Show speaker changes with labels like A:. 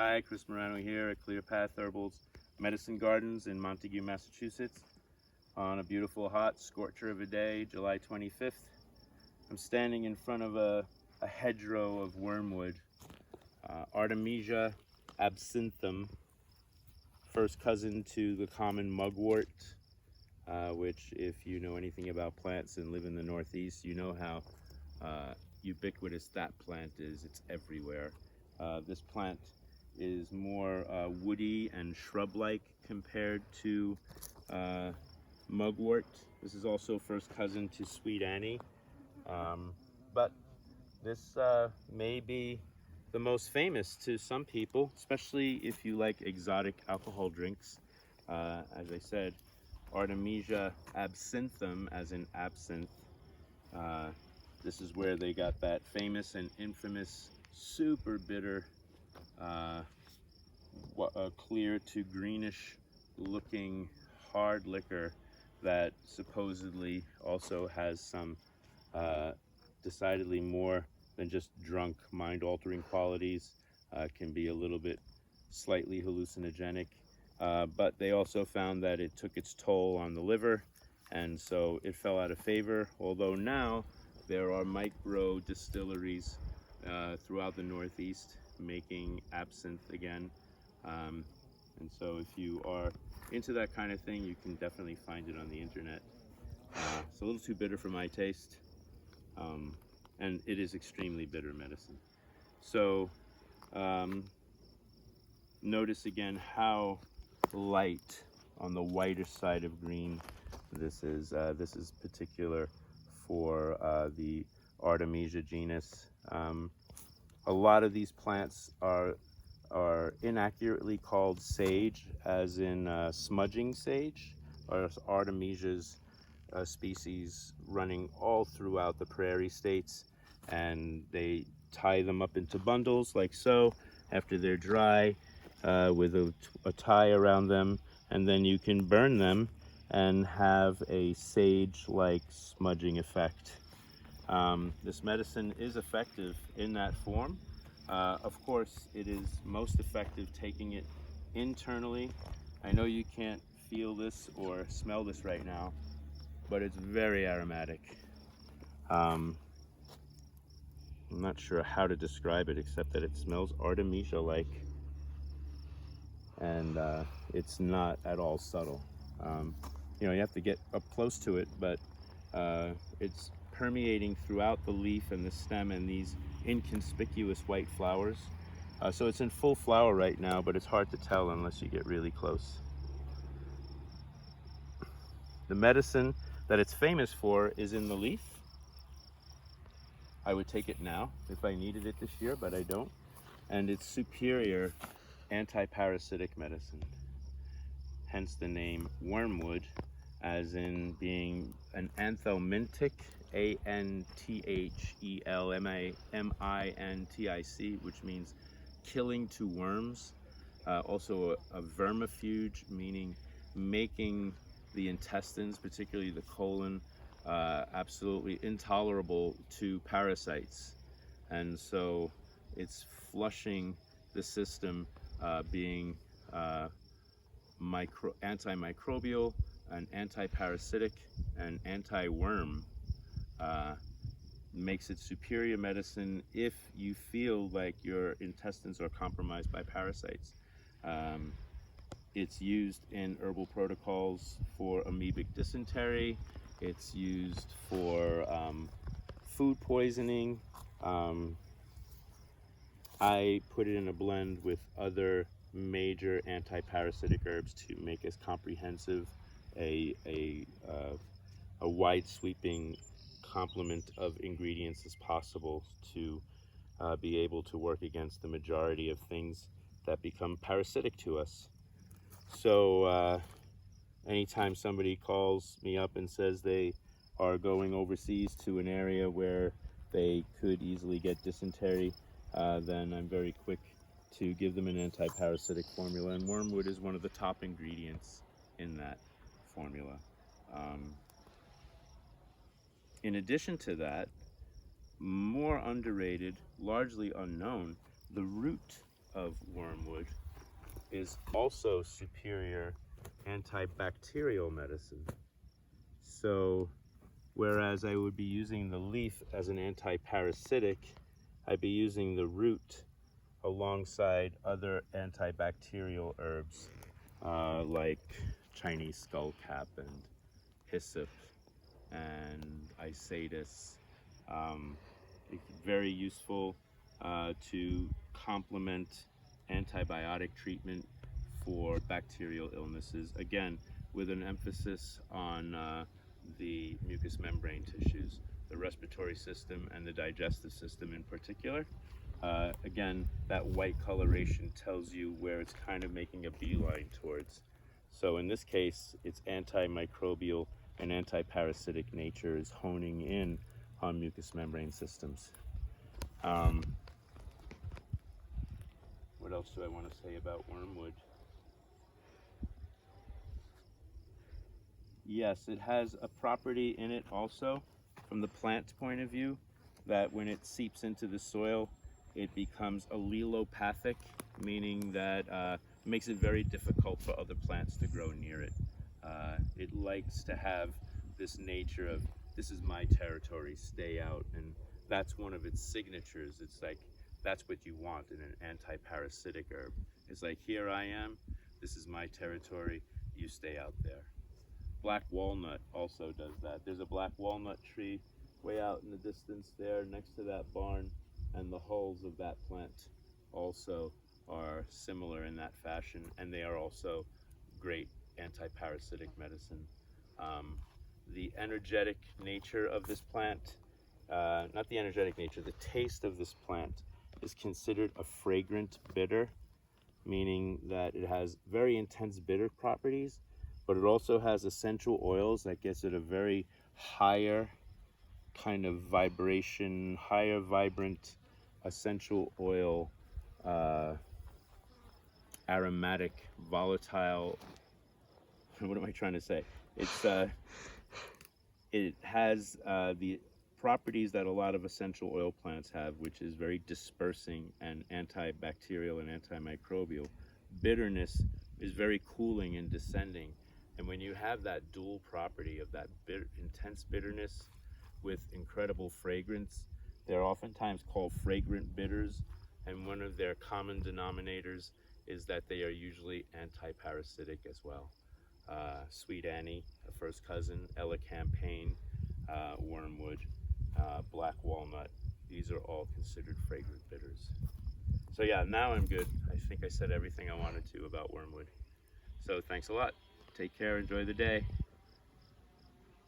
A: Hi, Chris Morano here at Clearpath Herbal's Medicine Gardens in Montague, Massachusetts on a beautiful hot scorcher of a day, July 25th. I'm standing in front of a hedgerow of wormwood, Artemisia absinthium, first cousin to the common mugwort, which if you know anything about plants and live in the Northeast, you know how ubiquitous that plant is. It's everywhere. This plant is more woody and shrub-like compared to mugwort. This is also first cousin to sweet Annie, but this may be the most famous to some people, especially if you like exotic alcohol drinks. As I said, Artemisia absinthium, as in absinthe. This is where they got that famous and infamous super bitter clear to greenish looking hard liquor that supposedly also has some decidedly more than just drunk mind-altering qualities, can be a little bit slightly hallucinogenic, but they also found that it took its toll on the liver, and so it fell out of favor, although now there are micro distilleries throughout the Northeast making absinthe again. And so if you are into that kind of thing, you can definitely find it on the internet. It's a little too bitter for my taste, and it is extremely bitter medicine. So notice again how light on the whiter side of green this is. This is particular for the Artemisia genus. A lot of these plants are inaccurately called sage, as in smudging sage, or Artemisia's species running all throughout the prairie states, and they tie them up into bundles like so after they're dry with a tie around them, and then you can burn them and have a sage-like smudging effect. This medicine is effective in that form. Of course, it is most effective taking it internally. I know you can't feel this or smell this right now, but it's very aromatic. I'm not sure how to describe it except that it smells Artemisia-like, and it's not at all subtle. You know, you have to get up close to it, but it's permeating throughout the leaf and the stem and these inconspicuous white flowers. So it's in full flower right now, but it's hard to tell unless you get really close. The medicine that it's famous for is in the leaf. I would take it now if I needed it this year, but I don't. And it's superior anti-parasitic medicine, hence the name wormwood, as in being an anthelmintic, anthelmintic, which means killing to worms. Also a vermifuge, meaning making the intestines, particularly the colon, absolutely intolerable to parasites. And so it's flushing the system, being antimicrobial and anti-parasitic and anti-worm. Makes it superior medicine if you feel like your intestines are compromised by parasites. It's used in herbal protocols for amoebic dysentery. It's used for food poisoning. I put it in a blend with other major anti-parasitic herbs to make as comprehensive a wide sweeping complement of ingredients as possible to be able to work against the majority of things that become parasitic to us. So anytime somebody calls me up and says they are going overseas to an area where they could easily get dysentery, then I'm very quick to give them an anti-parasitic formula, and wormwood is one of the top ingredients in that formula. In addition to that, more underrated, largely unknown, the root of wormwood is also superior antibacterial medicine. So whereas I would be using the leaf as an anti-parasitic, I'd be using the root alongside other antibacterial herbs like Chinese skullcap and hyssop and isatis. It's very useful to complement antibiotic treatment for bacterial illnesses, again with an emphasis on the mucous membrane tissues, the respiratory system and the digestive system in particular. Again, that white coloration tells you where it's kind of making a beeline towards. So in this case, its antimicrobial and antiparasitic nature is honing in on mucous membrane systems. What else do I want to say about wormwood? Yes, it has a property in it also, from the plant's point of view, that when it seeps into the soil, it becomes allelopathic, meaning that it makes it very difficult for other plants to grow near it. It likes to have this nature of, this is my territory, stay out, and that's one of its signatures. It's like, that's what you want in an anti-parasitic herb. It's like, here I am, this is my territory, you stay out there. Black walnut also does that. There's a black walnut tree way out in the distance there next to that barn, and the hulls of that plant also are similar in that fashion, and they are also great anti-parasitic medicine. The energetic nature of this plant, not the energetic nature, the taste of this plant is considered a fragrant bitter, meaning that it has very intense bitter properties, but it also has essential oils that gives it a very higher kind of vibration, higher vibrant essential oil, aromatic, volatile, what am I trying to say? It has the properties that a lot of essential oil plants have, which is very dispersing and antibacterial and antimicrobial. Bitterness is very cooling and descending. And when you have that dual property of that intense bitterness with incredible fragrance, they're oftentimes called fragrant bitters. And one of their common denominators is that they are usually anti-parasitic as well. Sweet Annie, a first cousin, elecampane, wormwood, black walnut, these are all considered fragrant bitters. So yeah, now I'm good. I think I said everything I wanted to about wormwood. So thanks a lot. Take care, enjoy the day.